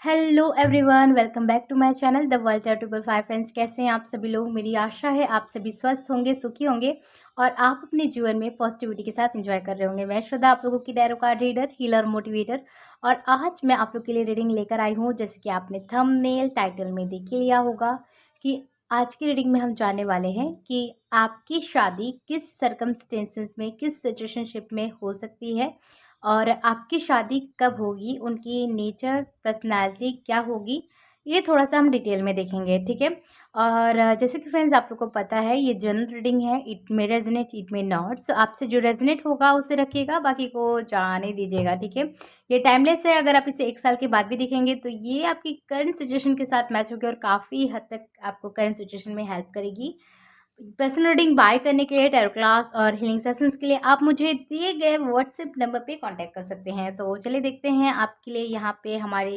Hello everyone, welcome back to my channel the world 555 friends. कैसे हैं आप सभी लोग। मेरी आशा है आप सभी स्वस्थ होंगे, सुखी होंगे और आप अपने जीवन में पॉजिटिविटी के साथ एंजॉय कर रहे होंगे। मैं श्रद्धा, आप लोगों की tarot card reader, healer, motivator. और आज मैं आप लोग के लिए रीडिंग लेकर आई हूँ। जैसे कि आपने थंबनेल टाइटल में देख ही लिया होगा कि आज की रीडिंग में हम जानने वाले हैं कि आपकी शादी किस सर्कमस्टेंसेस में, किस सिचुएशनशिप में हो सकती है और आपकी शादी कब होगी, उनकी नेचर, पर्सनैलिटी क्या होगी, ये थोड़ा-सा हम डिटेल में देखेंगे, ठीक है? और जैसे कि फ्रेंड्स आप लोग को पता है ये जनरल रीडिंग है, it may resonate, it may not. So आपसे जो रेज़ोनेट होगा उसे रखिएगा, बाकी को जाने दीजिएगा, ठीक है? ये टाइमलेस है, अगर आप इसे 1 साल के बाद भी देखेंगे तो ये आपकी करंट सिचुएशन के साथ मैच होगी और काफ़ी हद तक आपको करंट सिचुएशन में हेल्प करेगी। पर्सनल रीडिंग बाय करने के लिए, टैरो क्लास और हीलिंग सेशंस के लिए आप मुझे दिए गए व्हाट्सएप नंबर पे कांटेक्ट कर सकते हैं। सो चलिए देखते हैं आपके लिए यहाँ पे हमारे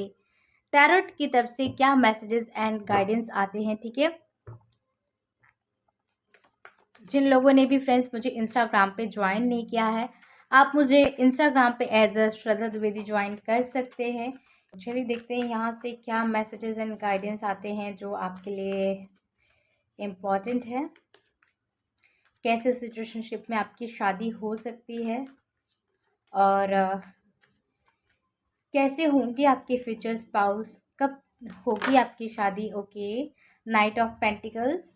टैरोट की तरफ से क्या मैसेजेस एंड गाइडेंस आते हैं, ठीक है? जिन लोगों ने भी फ्रेंड्स मुझे इंस्टाग्राम पे ज्वाइन नहीं किया है, आप मुझे इंस्टाग्राम पे as a Shraddha Dwivedi join कर सकते हैं। चलिए देखते हैं यहाँ से क्या मैसेजेस एंड गाइडेंस आते हैं जो आपके लिए इम्पॉर्टेंट है। कैसे सिचुएशनशिप में आपकी शादी हो सकती है और कैसे होंगे आपके फ्यूचर स्पाउस, कब होगी आपकी शादी। ओके, नाइट ऑफ पेंटिकल्स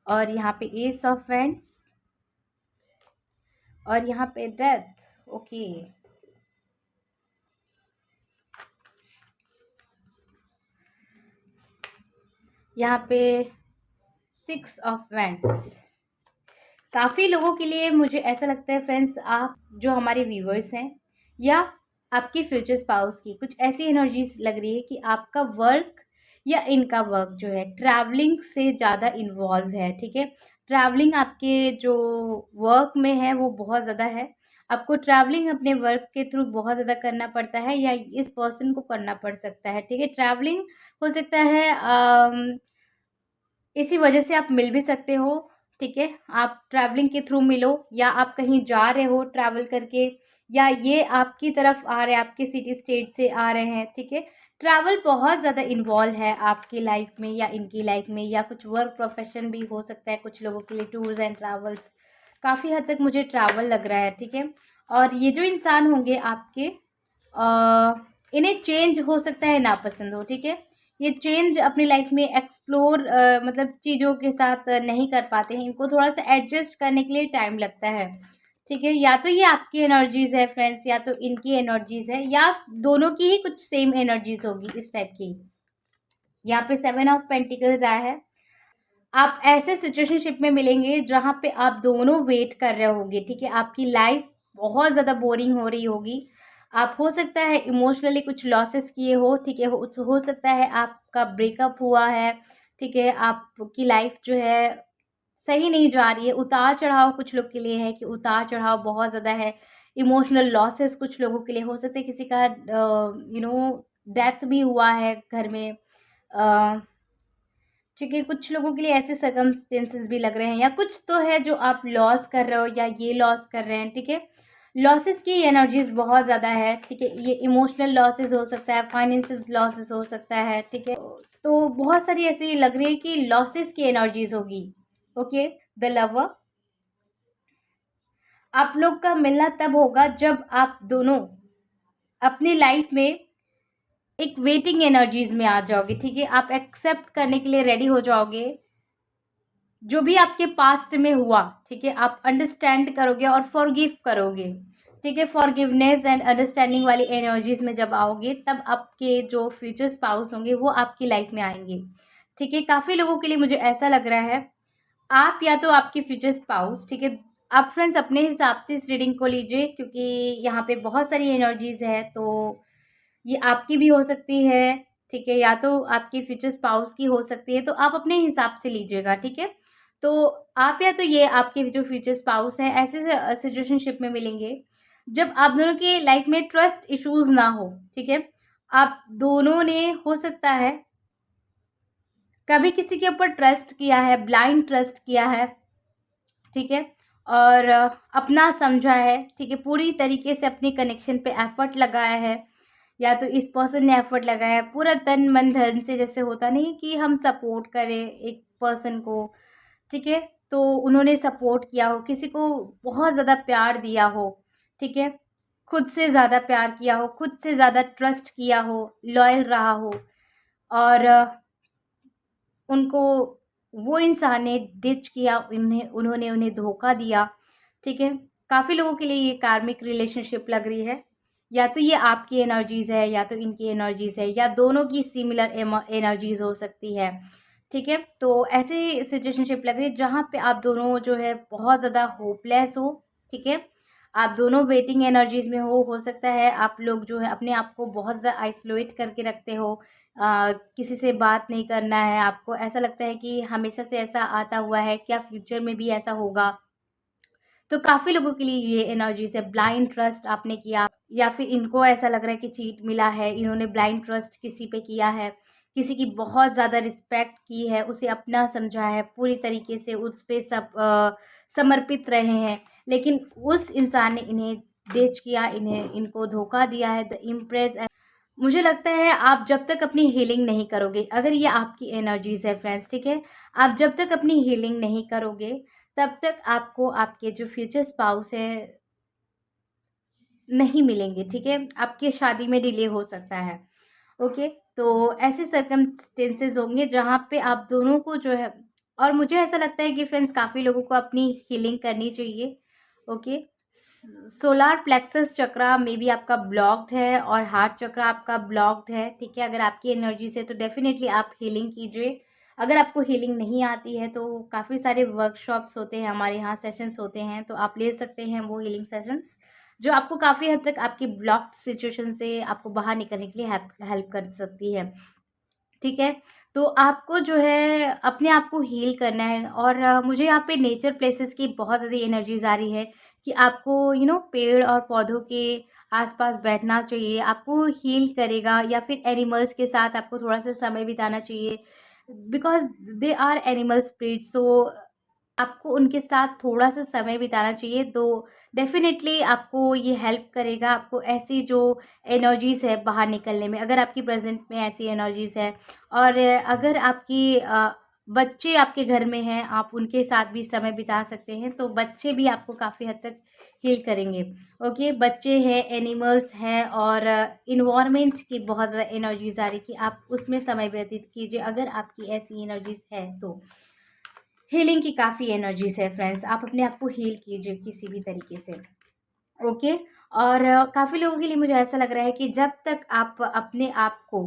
और यहाँ पे एस ऑफ वेंट्स और यहाँ पे डेथ। ओके, यहाँ पे 6 ऑफ वेंट्स। काफ़ी लोगों के लिए मुझे ऐसा लगता है फ्रेंड्स, आप जो हमारे व्यूवर्स हैं या आपके फ्यूचर स्पाउस की कुछ ऐसी एनर्जीज लग रही है कि आपका वर्क या इनका वर्क जो है ट्रैवलिंग से ज़्यादा इन्वॉल्व है, ठीक है? ट्रैवलिंग आपके जो वर्क में है वो बहुत ज़्यादा है। आपको ट्रैवलिंग अपने वर्क के थ्रू बहुत ज़्यादा करना पड़ता है या इस पर्सन को करना पड़ सकता है, ठीक है? ट्रैवलिंग हो सकता है इसी वजह से आप मिल भी सकते हो, ठीक है? आप ट्रैवलिंग के थ्रू मिलो या आप कहीं जा रहे हो ट्रैवल करके या ये आपकी तरफ आ रहे हैं, आपके सिटी स्टेट से आ रहे हैं, ठीक है? ट्रैवल बहुत ज़्यादा इन्वॉल्व है आपकी लाइफ में या इनकी लाइफ में, या कुछ वर्क प्रोफेशन भी हो सकता है कुछ लोगों के लिए, टूर्स एंड ट्रैवल्स। काफ़ी हद तक मुझे ट्रैवल लग रहा है, ठीक है? और ये जो इंसान होंगे आपके इन्हें चेंज हो सकता है नापसंद हो, ठीक है? ये चेंज अपनी लाइफ में एक्सप्लोर मतलब चीज़ों के साथ नहीं कर पाते हैं, इनको थोड़ा सा एडजस्ट करने के लिए टाइम लगता है, ठीक है? या तो ये आपकी एनर्जीज है फ्रेंड्स या तो इनकी एनर्जीज है या दोनों की ही कुछ सेम एनर्जीज होगी इस टाइप की। यहाँ पे 7 ऑफ पेंटिकल्स आया है। आप ऐसे सिचुएशनशिप में मिलेंगे जहाँ पे आप दोनों वेट कर रहे होगे, ठीक है? आपकी लाइफ बहुत ज़्यादा बोरिंग हो रही होगी। आप हो सकता है इमोशनली कुछ लॉसेस किए हो, ठीक है? हो सकता है आपका ब्रेकअप हुआ है, ठीक है? आपकी लाइफ जो है सही नहीं जा रही है। उतार-चढ़ाव कुछ लोग के लिए है कि उतार-चढ़ाव बहुत ज़्यादा है। इमोशनल लॉसेस कुछ लोगों के लिए हो सकता है, किसी का डेथ भी हुआ है घर में। अ ठीक है, कुछ लोगों के लिए ऐसे सर्कमस्टेंसेस भी लग रहे हैं या कुछ तो है जो आप लॉस कर रहे हो या ये लॉस कर रहे हैं, ठीक है? लॉसेस की एनर्जीज बहुत ज़्यादा है, ठीक है? ये इमोशनल लॉसेस हो सकता है, फाइनेंशियल लॉसेस हो सकता है, ठीक है? तो बहुत सारी ऐसी लग रही है कि लॉसेस की एनर्जीज होगी। Okay, the lover. आप लोग का मिलना तब होगा जब आप दोनों अपनी लाइफ में एक वेटिंग एनर्जीज में आ जाओगे, ठीक है? आप एक्सेप्ट करने के लिए रेडी हो जाओगे जो भी आपके पास्ट में हुआ, ठीक है? आप अंडरस्टैंड करोगे और फॉरगिव करोगे, ठीक है? फॉरगिवनेस एंड अंडरस्टैंडिंग वाली एनर्जीज में जब आओगे तब आपके जो फ्यूचर स्पाउस होंगे वो आपकी लाइफ में आएंगे, ठीक है? काफ़ी लोगों के लिए मुझे ऐसा लग रहा है आप या तो आपके फ्यूचर स्पाउस, ठीक है? आप फ्रेंड्स अपने हिसाब से इस रीडिंग को लीजिए क्योंकि यहाँ पे बहुत सारी एनर्जीज है, तो ये आपकी भी हो सकती है, ठीक है? या तो आपके फ्यूचर स्पाउस की हो सकती है, तो आप अपने हिसाब से लीजिएगा, ठीक है? तो आप या तो ये आपके जो फ्यूचर स्पाउस हैं ऐसे सिचुएशनशिप में मिलेंगे जब आप दोनों के लाइफ में ट्रस्ट इश्यूज ना हो, ठीक है? आप दोनों ने हो सकता है कभी किसी के ऊपर ट्रस्ट किया है, ब्लाइंड ट्रस्ट किया है, ठीक है? और अपना समझा है, ठीक है, पूरी तरीके से अपने कनेक्शन पे एफर्ट लगाया है, या तो इस पर्सन ने एफर्ट लगाया है पूरा तन मन धन से, जैसे होता नहीं कि हम सपोर्ट करें एक पर्सन को, ठीक है, तो उन्होंने सपोर्ट किया हो, किसी को बहुत ज़्यादा प्यार दिया हो, ठीक है, खुद से ज़्यादा प्यार किया हो, खुद से ज़्यादा ट्रस्ट किया हो, लॉयल रहा हो, और उनको वो इंसान ने डिच किया, उन्होंने उन्हें धोखा दिया, ठीक है। काफ़ी लोगों के लिए ये कार्मिक रिलेशनशिप लग रही है, या तो ये आपकी एनर्जीज़ है या तो इनकी एनर्जीज़ है, या दोनों की सिमिलर एनर्जीज़ हो सकती है, ठीक है। तो ऐसी सिचुएशनशिप लग रही है जहाँ पे आप दोनों जो है बहुत ज़्यादा होपलेस हो, ठीक है। आप दोनों वेटिंग एनर्जीज़ में हो सकता है आप लोग जो है अपने आप को बहुत ज़्यादा आइसोलेट करके रखते हो, किसी से बात नहीं करना है, आपको ऐसा लगता है कि हमेशा से ऐसा आता हुआ है, क्या फ्यूचर में भी ऐसा होगा। तो काफ़ी लोगों के लिए ये एनर्जीज़ है, ब्लाइंड ट्रस्ट आपने किया, या फिर इनको ऐसा लग रहा है कि चीट मिला है, इन्होंने ब्लाइंड ट्रस्ट किसी पे किया है, किसी की बहुत ज़्यादा रिस्पेक्ट की है, उसे अपना समझा है, पूरी तरीके से उस पे समर्पित रहे हैं, लेकिन उस इंसान ने इन्हें डिच किया, इनको धोखा दिया है। द इम्प्रेस, मुझे लगता है आप जब तक अपनी हीलिंग नहीं करोगे, अगर ये आपकी एनर्जीज़ है फ्रेंड्स, ठीक है, आप जब तक अपनी हीलिंग नहीं करोगे तब तक आपको आपके जो फ्यूचर स्पाउस है नहीं मिलेंगे, ठीक है, आपकी शादी में डिले हो सकता है, ओके। तो ऐसे सर्कमस्टेंसेस होंगे जहाँ पे आप दोनों को जो है, और मुझे ऐसा लगता है कि फ्रेंड्स काफ़ी लोगों को अपनी हीलिंग करनी चाहिए, okay. Solar plexus chakra may be आपका ब्लॉक्ड है और हार्ट चक्रा आपका ब्लॉक्ड है, ठीक है। अगर आपकी एनर्जी से तो डेफिनेटली आप हीलिंग कीजिए। अगर आपको हीलिंग नहीं आती है तो काफ़ी सारे वर्कशॉप्स होते हैं, हमारे यहाँ सेशंस होते हैं, तो आप ले सकते हैं वो हीलिंग सेशंस, जो आपको काफ़ी हद तक आपकी ब्लॉक्ड सिचुएशन से आपको बाहर निकलने के लिए हेल्प कर सकती है, ठीक है। तो आपको जो है अपने आप को हील करना है, और मुझे यहाँ पे नेचर प्लेसेस की बहुत ज़्यादा एनर्जीज आ रही है कि आपको पेड़ और पौधों के आसपास बैठना चाहिए, आपको हील करेगा, या फिर एनिमल्स के साथ आपको थोड़ा सा समय बिताना चाहिए, because they are animal spirits, so आपको उनके साथ थोड़ा-सा समय बिताना चाहिए, तो डेफ़िनेटली आपको ये हेल्प करेगा, आपको ऐसी जो एनर्जीज़ है बाहर निकलने में। अगर आपकी प्रेज़ेंट में ऐसी एनर्जीज़ है, और अगर आपकी बच्चे आपके घर में हैं, आप उनके साथ भी समय बिता सकते हैं, तो बच्चे भी आपको काफ़ी हद तक हील करेंगे, ओके। बच्चे हैं, एनिमल्स हैं, और एनवायरनमेंट की बहुत ज़्यादा एनर्जीज़ आ रही है कि आप उसमें समय व्यतीत कीजिए, अगर आपकी ऐसी एनर्जीज़ है तो। हीलिंग की काफ़ी एनर्जीज है फ्रेंड्स, आप अपने आप को हील कीजिए किसी भी तरीके से, ओके। और काफ़ी लोगों के लिए मुझे ऐसा लग रहा है कि जब तक आप अपने आप को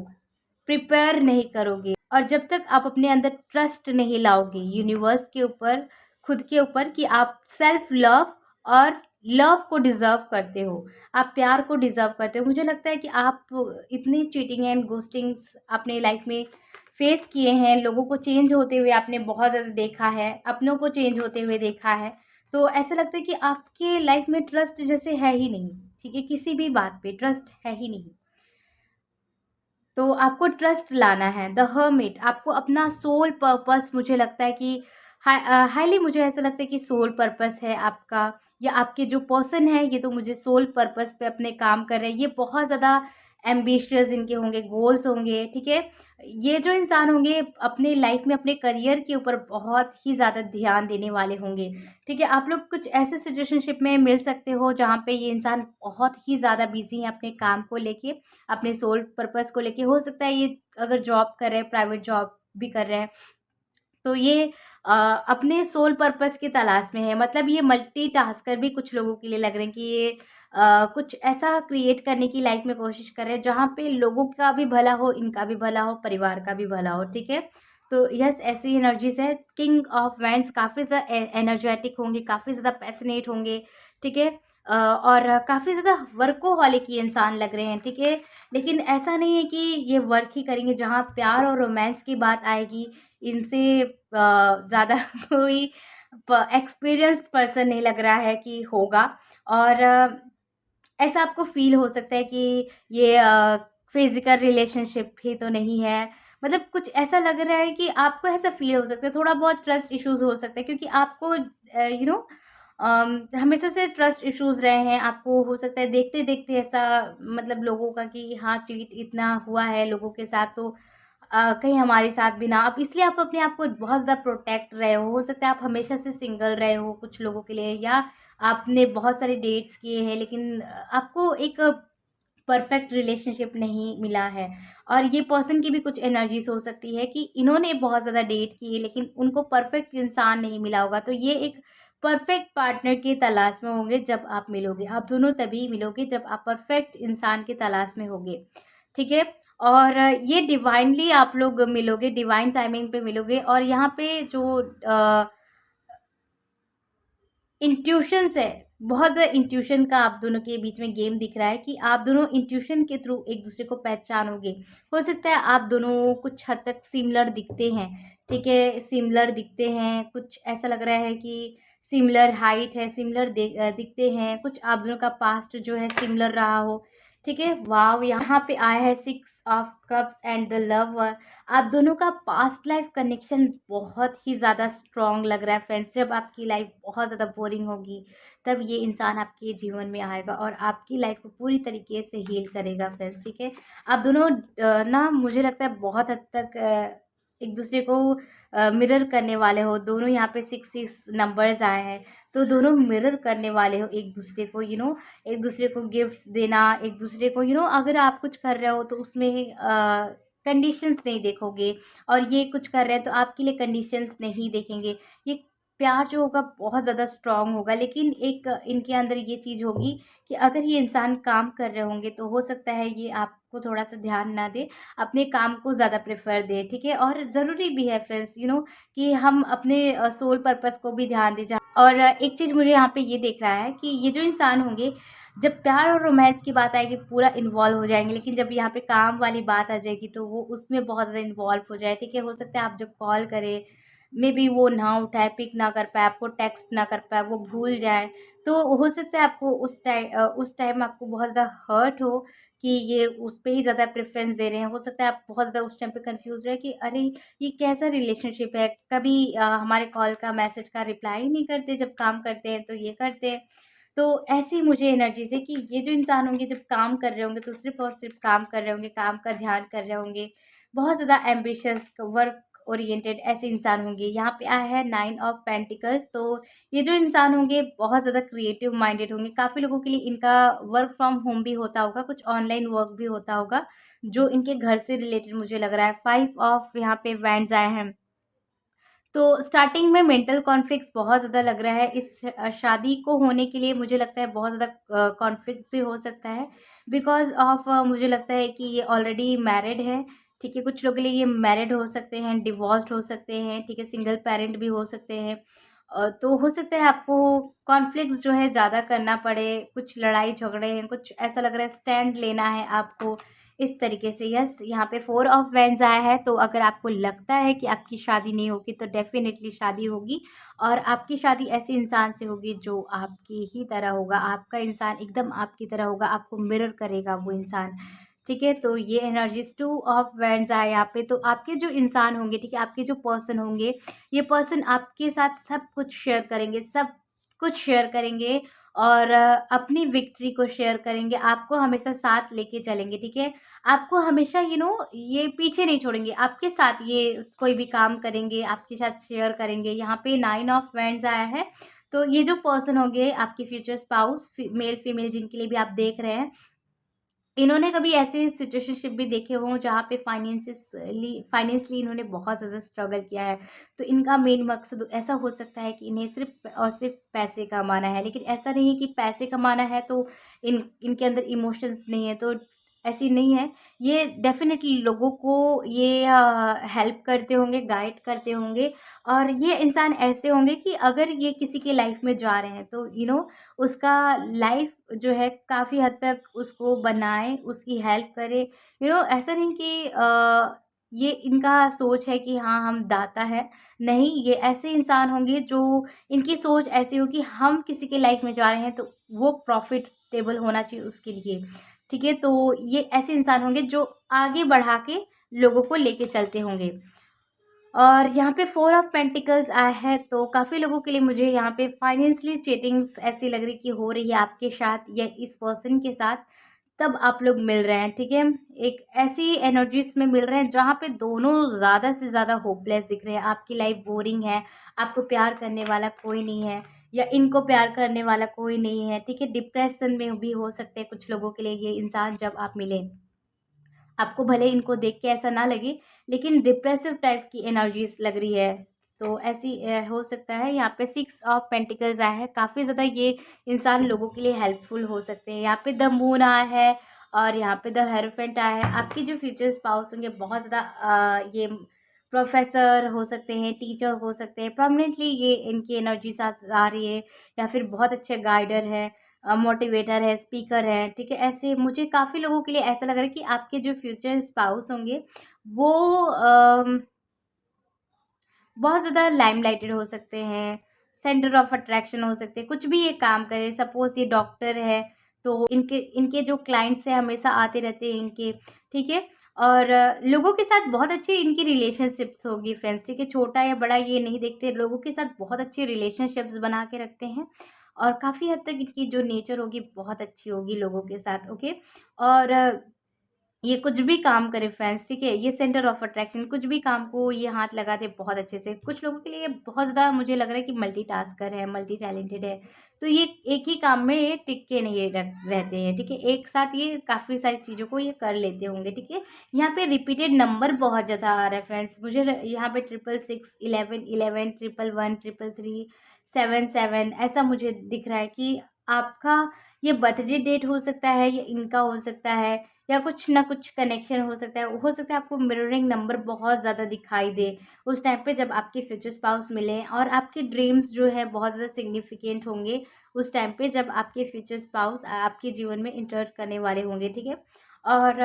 प्रिपेयर नहीं करोगे, और जब तक आप अपने अंदर ट्रस्ट नहीं लाओगे यूनिवर्स के ऊपर, खुद के ऊपर, कि आप सेल्फ लव और लव को डिज़र्व करते हो, आप प्यार को डिज़र्व करते हो। मुझे लगता है कि आप इतनी चीटिंग एंड घोस्टिंग्स अपने लाइफ में फेस किए हैं, लोगों को चेंज होते हुए आपने बहुत ज़्यादा देखा है, अपनों को चेंज होते हुए देखा है, तो ऐसा लगता है कि आपके लाइफ में ट्रस्ट जैसे है ही नहीं, ठीक है, किसी भी बात पे ट्रस्ट है ही नहीं। तो आपको ट्रस्ट लाना है, द हर्मिट, आपको अपना सोल पर्पस, मुझे लगता है कि हाईली मुझे ऐसा लगता है कि सोल पर्पस है आपका, या आपके जो पर्सन है ये तो मुझे सोल पर्पस पे अपने काम कर रहे हैं, ये बहुत ज़्यादा एम्बिशियस इनके होंगे, गोल्स होंगे, ठीक है। ये जो इंसान होंगे अपने लाइफ में अपने करियर के ऊपर बहुत ही ज़्यादा ध्यान देने वाले होंगे, ठीक है। आप लोग कुछ ऐसे सिचुएशनशिप में मिल सकते हो जहाँ पे ये इंसान बहुत ही ज़्यादा बिजी है अपने काम को लेके, अपने सोल पर्पस को लेके। हो सकता है ये अगर जॉब कर रहे हैं, प्राइवेट जॉब भी कर रहे हैं, तो ये अपने सोल पर्पस की तलाश में है, मतलब ये मल्टीटास्कर भी कुछ लोगों के लिए लग रहे हैं कि ये कुछ ऐसा क्रिएट करने की लाइफ में कोशिश कर रहे हैं जहाँ पे लोगों का भी भला हो, इनका भी भला हो, परिवार का भी भला हो, ठीक है। तो यस, ऐसी एनर्जीज है। किंग ऑफ वैंड्स काफ़ी ज़्यादा एनर्जेटिक होंगे, काफ़ी ज़्यादा पैशनेट होंगे, ठीक है। और काफ़ी ज़्यादा वर्कोहॉलिक ये इंसान लग रहे हैं, ठीक है। लेकिन ऐसा नहीं है कि ये वर्क ही करेंगे, जहाँ प्यार और रोमांस की बात आएगी इनसे ज़्यादा कोई एक्सपीरियंस्ड पर्सन नहीं लग रहा है कि होगा। और ऐसा आपको फ़ील हो सकता है कि ये फिज़िकल रिलेशनशिप ही तो नहीं है, मतलब कुछ ऐसा लग रहा है कि आपको ऐसा फ़ील हो सकता है, थोड़ा बहुत ट्रस्ट इश्यूज़ हो सकता है, क्योंकि आपको हमेशा से ट्रस्ट इश्यूज़ रहे हैं, आपको हो सकता है देखते-देखते ऐसा मतलब लोगों का कि हाँ, चीट इतना हुआ है लोगों के साथ, तो कहीं हमारे साथ भी ना, आप इसलिए आप अपने आप को बहुत ज़्यादा प्रोटेक्ट रहे हो सकता है आप हमेशा से सिंगल रहे हो कुछ लोगों के लिए, या आपने बहुत सारे डेट्स किए हैं लेकिन आपको एक परफेक्ट रिलेशनशिप नहीं मिला है। और ये पर्सन की भी कुछ एनर्जीज़ हो सकती है कि इन्होंने बहुत ज़्यादा डेट किए लेकिन उनको परफेक्ट इंसान नहीं मिला होगा। तो ये एक परफेक्ट पार्टनर की तलाश में होंगे जब आप मिलोगे। आप दोनों तभी मिलोगे जब आप परफेक्ट इंसान की तलाश में होगे, ठीक है? और ये डिवाइनली आप लोग मिलोगे, डिवाइन टाइमिंग पे मिलोगे। और यहाँ पे जो इंट्यूशंस है, बहुत ज़्यादा इंट्यूशन का आप दोनों के बीच में गेम दिख रहा है कि आप दोनों इंट्यूशन के थ्रू एक दूसरे को पहचानोगे। हो सकता है आप दोनों कुछ हद तक सिमिलर दिखते हैं, ठीक है? सिमिलर दिखते हैं, कुछ ऐसा लग रहा है कि सिमिलर हाइट है, सिमिलर दिखते हैं, कुछ आप दोनों का पास्ट जो है सिमिलर रहा हो, ठीक है? वॉव! यहाँ पे आया है 6 of cups and the lover. आप दोनों का पास्ट लाइफ कनेक्शन बहुत ही ज़्यादा स्ट्रॉन्ग लग रहा है फ्रेंड्स। जब आपकी लाइफ बहुत ज़्यादा बोरिंग होगी तब ये इंसान आपके जीवन में आएगा और आपकी लाइफ को पूरी तरीके से हील करेगा फ्रेंड्स, ठीक है? आप दोनों ना मुझे लगता है बहुत हद तक एक दूसरे को मिरर करने वाले हो। दोनों यहाँ पे 6 नंबर्स आए हैं, तो दोनों मिरर करने वाले हो एक दूसरे को, एक दूसरे को गिफ्ट्स देना, एक दूसरे को अगर आप कुछ कर रहे हो तो उसमें कंडीशंस नहीं देखोगे, और ये कुछ कर रहे हैं तो आपके लिए कंडीशंस नहीं देखेंगे। ये प्यार जो होगा बहुत ज़्यादा स्ट्रॉन्ग होगा, लेकिन एक इनके अंदर ये चीज़ होगी कि अगर ये इंसान काम कर रहे होंगे तो हो सकता है ये आपको थोड़ा-सा ध्यान ना दें, अपने काम को ज़्यादा प्रेफ़र दें, ठीक है? और ज़रूरी भी है फ्रेंड्स कि हम अपने सोल पर्पस को भी ध्यान दें। और एक चीज़ मुझे यहाँ पे ये दिख रहा है कि ये जो इंसान होंगे, जब प्यार और रोमांस की बात आएगी पूरा इन्वॉल्व हो जाएँगे, लेकिन जब यहाँ पे काम वाली बात आ जाएगी तो वो उसमें बहुत ज़्यादा इन्वॉल्व हो जाए, ठीक है? हो सकता है आप जब कॉल करें, मेबी वो ना उठाए, पिक ना कर पाए, आपको टेक्स्ट ना कर पाए, वो भूल जाए। तो हो सकता है आपको उस टाइम आपको बहुत ज़्यादा हर्ट हो कि ये उस पे ही ज़्यादा प्रेफ़रेंस दे रहे हैं। हो सकता है आप बहुत ज़्यादा उस टाइम पे कन्फ्यूज़ रहे कि अरे! ये कैसा रिलेशनशिप है? कभी हमारे कॉल का, मैसेज का रिप्लाई ही नहीं करते, जब काम करते हैं तो ये करते हैं। तो ऐसी मुझे एनर्जीज़ है कि ये जो इंसान होंगे जब काम कर रहे होंगे तो सिर्फ़ और सिर्फ़ काम कर रहे होंगे, काम का ध्यान कर रहे होंगे। बहुत ज़्यादा एम्बिशियस, वर्क ओरिएंटेड ऐसे इंसान होंगे। यहाँ पे आया है 9 ऑफ पेंटिकल्स, तो ये जो इंसान होंगे बहुत ज़्यादा क्रिएटिव माइंडेड होंगे। काफ़ी लोगों के लिए इनका वर्क फ्रॉम होम भी होता होगा, कुछ ऑनलाइन वर्क भी होता होगा, जो इनके घर से रिलेटेड मुझे लग रहा है। 5 ऑफ यहाँ पे वैंड्स आए हैं। तो स्टार्टिंग में मेंटल कॉन्फ्लिक्ट्स बहुत ज़्यादा लग रहा है। इस शादी को होने के लिए मुझे लगता है बहुत ज़्यादा कॉन्फ्लिक्ट भी हो सकता है, बिकॉज़ ऑफ मुझे लगता है कि ये ऑलरेडी मैरिड है, ठीक है? कुछ लोगों के लिए ये मैरिड हो सकते हैं, डिवोर्स्ड हो सकते हैं, ठीक है? सिंगल पेरेंट भी हो सकते हैं। तो हो सकता है आपको कॉन्फ्लिक्ट्स जो है ज़्यादा करना पड़े, कुछ लड़ाई झगड़े हैं, कुछ ऐसा लग रहा है स्टैंड लेना है आपको इस तरीके से। यस, यहाँ पे 4 ऑफ वैंड्स आया है, तो अगर आपको लगता है कि आपकी शादी नहीं होगी तो डेफ़िनेटली शादी होगी, और आपकी शादी ऐसे इंसान से होगी जो आपकी ही तरह होगा। आपका इंसान एकदम आपकी तरह होगा, आपको मिरर करेगा वो इंसान, ठीक है? तो ये एनर्जीज़ 2 ऑफ वैंड्स आए यहाँ पे। तो आपके जो इंसान होंगे, ठीक है? आपके जो पर्सन होंगे, ये पर्सन आपके साथ सब कुछ शेयर करेंगे, सब कुछ शेयर करेंगे, और अपनी विक्ट्री को शेयर करेंगे, आपको हमेशा साथ लेके चलेंगे, ठीक है? आपको हमेशा ये पीछे नहीं छोड़ेंगे, आपके साथ ये कोई भी काम करेंगे, आपके साथ शेयर करेंगे। यहाँ पे 9 ऑफ वैंड्स आया है, तो ये जो पर्सन होंगे आपके फ्यूचर स्पाउस, मेल फीमेल जिनके लिए भी आप देख रहे हैं, इन्होंने कभी ऐसे सिचुएशनशिप भी देखे हों जहाँ पे फाइनेंशियली इन्होंने बहुत ज़्यादा स्ट्रगल किया है। तो इनका मेन मकसद ऐसा हो सकता है कि इन्हें सिर्फ़ और सिर्फ़ पैसे कमाना है, लेकिन ऐसा नहीं है कि पैसे कमाना है तो इनके अंदर इमोशंस नहीं है, तो ऐसी नहीं है। ये डेफ़िनेटली लोगों को ये हेल्प करते होंगे, गाइड करते होंगे, और ये इंसान ऐसे होंगे कि अगर ये किसी की लाइफ़ में जा रहे हैं तो उसका लाइफ़ जो है काफ़ी हद तक उसको बनाए, उसकी हेल्प करे। ऐसा नहीं कि ये इनका सोच है कि हाँ, हम दाता हैं। नहीं, ये ऐसे इंसान होंगे जो इनकी सोच ऐसी हो कि हम किसी की लाइफ़ में जा रहे हैं तो वो प्रॉफ़िटेबल होना चाहिए उसके लिए, ठीक है? तो ये ऐसे इंसान होंगे जो आगे बढ़ा के लोगों को लेके चलते होंगे। और यहाँ पे 4 ऑफ पेंटिकल्स आया है, तो काफ़ी लोगों के लिए मुझे यहाँ पे फाइनेंशियली चीटिंग्स ऐसी लग रही कि हो रही है आपके साथ या इस पर्सन के साथ, तब आप लोग मिल रहे हैं, ठीक है। एक ऐसी एनर्जीज में मिल रहे हैं जहाँ पे दोनों ज़्यादा से ज़्यादा होपलेस दिख रहे हैं, आपकी लाइफ बोरिंग है, आपको प्यार करने वाला कोई नहीं है या इनको प्यार करने वाला कोई नहीं है, ठीक है। डिप्रेशन में भी हो सकते हैं कुछ लोगों के लिए ये इंसान जब आप मिले। आपको भले इनको देख के ऐसा ना लगे, लेकिन डिप्रेसिव टाइप की एनर्जीज लग रही है, तो ऐसी हो सकता है। यहाँ पे 6 ऑफ पेंटिकल्स आया है, काफ़ी ज़्यादा ये इंसान लोगों के लिए हेल्पफुल हो सकते हैं। यहाँ पे द मून आया है और यहाँ पे द हेरोफेंट आया है। आपके जो फ्यूचर स्पाउस होंगे बहुत ज़्यादा ये प्रोफेसर हो सकते हैं, टीचर हो सकते हैं, परमानेंटली ये इनकी एनर्जी आ रही है, या फिर बहुत अच्छे गाइडर हैं, मोटिवेटर है, स्पीकर है, ठीक है। ऐसे मुझे काफ़ी लोगों के लिए ऐसा लग रहा है कि आपके जो फ्यूचर स्पाउस होंगे वो बहुत ज़्यादा लाइमलाइटेड हो सकते हैं, सेंटर ऑफ अट्रैक्शन हो सकते हैं, कुछ भी ये काम करें। सपोज़ ये डॉक्टर है, तो इनके इनके जो क्लाइंट्स हैं हमेशा आते रहते हैं इनके, ठीक है। और लोगों के साथ बहुत अच्छी इनकी रिलेशनशिप्स होगी फ्रेंड्स, ठीक है। छोटा या बड़ा ये नहीं देखते, लोगों के साथ बहुत अच्छी रिलेशनशिप्स बना के रखते हैं और काफ़ी हद तक इनकी जो नेचर होगी बहुत अच्छी होगी लोगों के साथ, ओके। और ये कुछ भी काम करे फ्रेंड्स, ठीक है, ये सेंटर ऑफ अट्रैक्शन, कुछ भी काम को ये हाथ लगाते बहुत अच्छे से। कुछ लोगों के लिए बहुत ज़्यादा मुझे लग रहा है कि मल्टीटास्कर है, मल्टी टैलेंटेड है, तो ये एक ही काम में ये टिक के नहीं रहते हैं, ठीक है। एक साथ ये काफ़ी सारी चीज़ों को ये कर लेते होंगे, ठीक है। यहाँ पे रिपीटेड नंबर बहुत ज़्यादा आ रहा है फ्रेंड्स, मुझे यहाँ पे 666, 11, 11, 111, 333, 77 ऐसा मुझे दिख रहा है कि आपका ये बर्थडे डेट हो सकता है या इनका हो सकता है, या कुछ ना कुछ कनेक्शन हो सकता है आपको मिररिंग नंबर बहुत ज़्यादा दिखाई दे उस टाइम पे जब आपके फ्यूचर स्पाउस मिले, और आपके ड्रीम्स जो है बहुत ज़्यादा सिग्निफिकेंट होंगे उस टाइम पे जब आपके फ्यूचर स्पाउस आपके जीवन में इंटर करने वाले होंगे, ठीक है। और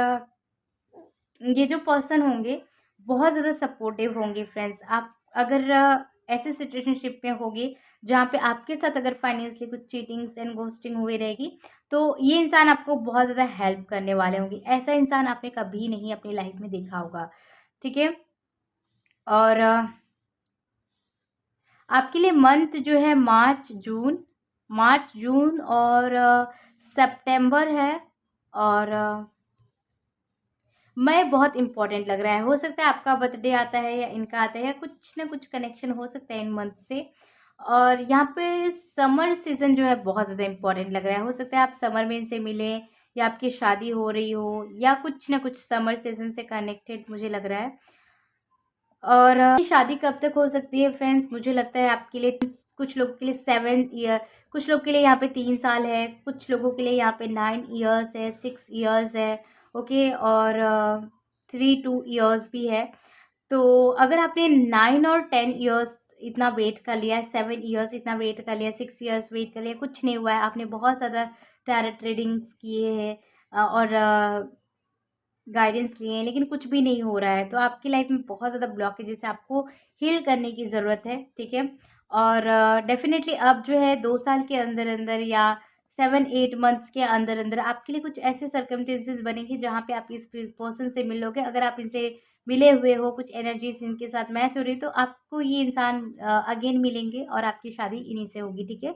ये जो पर्सन होंगे बहुत ज़्यादा सपोर्टिव होंगे फ्रेंड्स। आप अगर ऐसे सिचुएशनशिप में होगे जहाँ पे आपके साथ अगर फाइनेंशियली कुछ चीटिंग्स एंड घोस्टिंग हुई रहेगी, तो ये इंसान आपको बहुत ज़्यादा हेल्प करने वाले होंगे। ऐसा इंसान आपने कभी नहीं अपनी लाइफ में देखा होगा, ठीक है। और आपके लिए मंथ जो है मार्च जून और सितंबर है, और मई बहुत इम्पोर्टेंट लग रहा है। हो सकता है आपका बर्थडे आता है या इनका आता है, या कुछ ना कुछ कनेक्शन हो सकता है इन मंथ से। और यहाँ पे समर सीज़न जो है बहुत ज़्यादा इम्पोर्टेंट लग रहा है। हो सकता है आप समर में इनसे मिलें, या आपकी शादी हो रही हो, या कुछ ना कुछ समर सीज़न से कनेक्टेड मुझे लग रहा है। और शादी कब तक हो सकती है फ्रेंड्स, मुझे लगता है आपके लिए कुछ लोगों के लिए 7 ईयर, कुछ लोग के लिए यहाँ पे 3 साल है, कुछ लोगों के लिए यहाँ पे 9 ईयर्स है, 6 ईयर्स है, ओके। और 3 2 ईयर्स भी है। तो अगर आपने 9 और 10 ईयर्स इतना वेट कर लिया है, 7 ईयर्स इतना वेट कर लिया, 6 ईयर्स वेट कर लिया, कुछ नहीं हुआ है, आपने बहुत ज़्यादा टैरो ट्रेडिंग्स किए हैं और गाइडेंस लिए हैं, लेकिन कुछ भी नहीं हो रहा है, तो आपकी लाइफ में बहुत ज़्यादा ब्लॉकेजेस है, आपको हील करने की ज़रूरत है, ठीक है। और डेफिनेटली अब जो है 2 साल के अंदर अंदर या 7 8 मंथ्स के अंदर अंदर आपके लिए कुछ ऐसे सर्कमस्टेंसेस बनेंगे जहाँ पे आप इस पर्सन से मिलोगे। अगर आप इनसे मिले हुए हो, कुछ एनर्जीज इनके साथ मैच हो रही है, तो आपको ये इंसान अगेन मिलेंगे और आपकी शादी इन्हीं से होगी, ठीक है।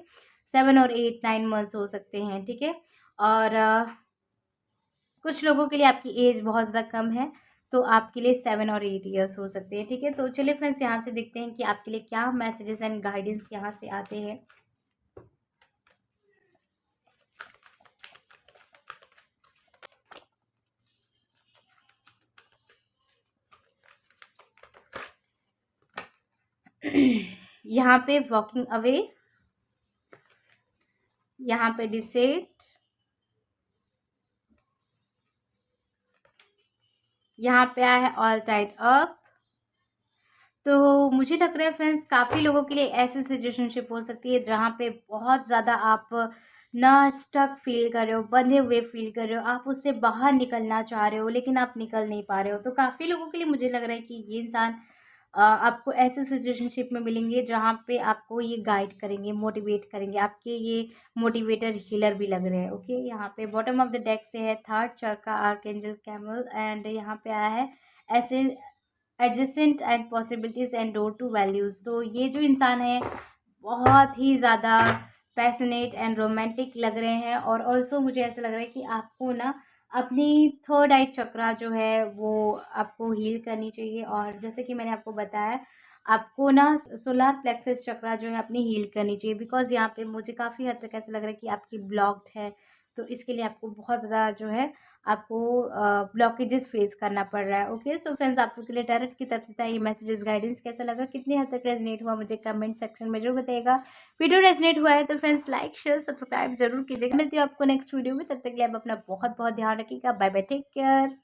7 और 8 9 मंथ्स हो सकते हैं, ठीक है। और कुछ लोगों के लिए आपकी एज बहुत ज़्यादा कम है, तो आपके लिए 7 और 8 ईयर्स हो सकते हैं, ठीक है। तो चलिए फ्रेंड्स यहाँ से देखते हैं कि आपके लिए क्या मैसेजेस एंड गाइडेंस यहाँ से आते हैं। यहाँ पे वॉकिंग अवे, यहाँ पे डिसेट, यहाँ पे आया है ऑल टाइड अप। तो मुझे लग रहा है फ्रेंड्स काफ़ी लोगों के लिए ऐसी सिचुएशनशिप हो सकती है जहाँ पे बहुत ज़्यादा आप ना स्टक फील कर रहे हो, बंधे हुए फील कर रहे हो, आप उससे बाहर निकलना चाह रहे हो लेकिन आप निकल नहीं पा रहे हो। तो काफ़ी लोगों के लिए मुझे लग रहा है कि ये इंसान आपको ऐसे सिचुएशनशिप में मिलेंगे जहाँ पे आपको ये गाइड करेंगे, मोटिवेट करेंगे, आपके ये मोटिवेटर हीलर भी लग रहे हैं, ओके। यहाँ पे बॉटम ऑफ द डेक से है थर्ड चक्र, आर्कएंजल कैमल, एंड यहाँ पे आया है ऐसे adjacent and possibilities and door two values. तो ये जो इंसान है बहुत ही ज़्यादा पैशनेट एंड रोमांटिक लग रहे हैं, और ऑल्सो मुझे ऐसा लग रहा है कि आपको ना अपनी थर्ड आई चक्रा जो है वो आपको हील करनी चाहिए। और जैसे कि मैंने आपको बताया, आपको ना सोलार प्लेक्सस चक्रा जो है अपनी हील करनी चाहिए, बिकॉज़ यहाँ पे मुझे काफ़ी हद तक ऐसा लग रहा है कि आपकी ब्लॉक्ड है। तो इसके लिए आपको बहुत ज़्यादा जो है आपको ब्लॉकेजेस फेस करना पड़ रहा है। ओके, सो फ्रेंड्स, आप लोग के लिए टैरोट की तरफ से था ये मैसेजेस, गाइडेंस कैसा लगा, कितनी हद तक रेजोनेट हुआ, मुझे कमेंट सेक्शन में जरूर बताइएगा। वीडियो रेजोनेट हुआ है तो फ्रेंड्स लाइक शेयर सब्सक्राइब जरूर कीजिएगा। मिलती हूँ आपको नेक्स्ट वीडियो में, तब तक के लिए आप अपना बहुत बहुत ध्यान रखिएगा। Bye bye, take care.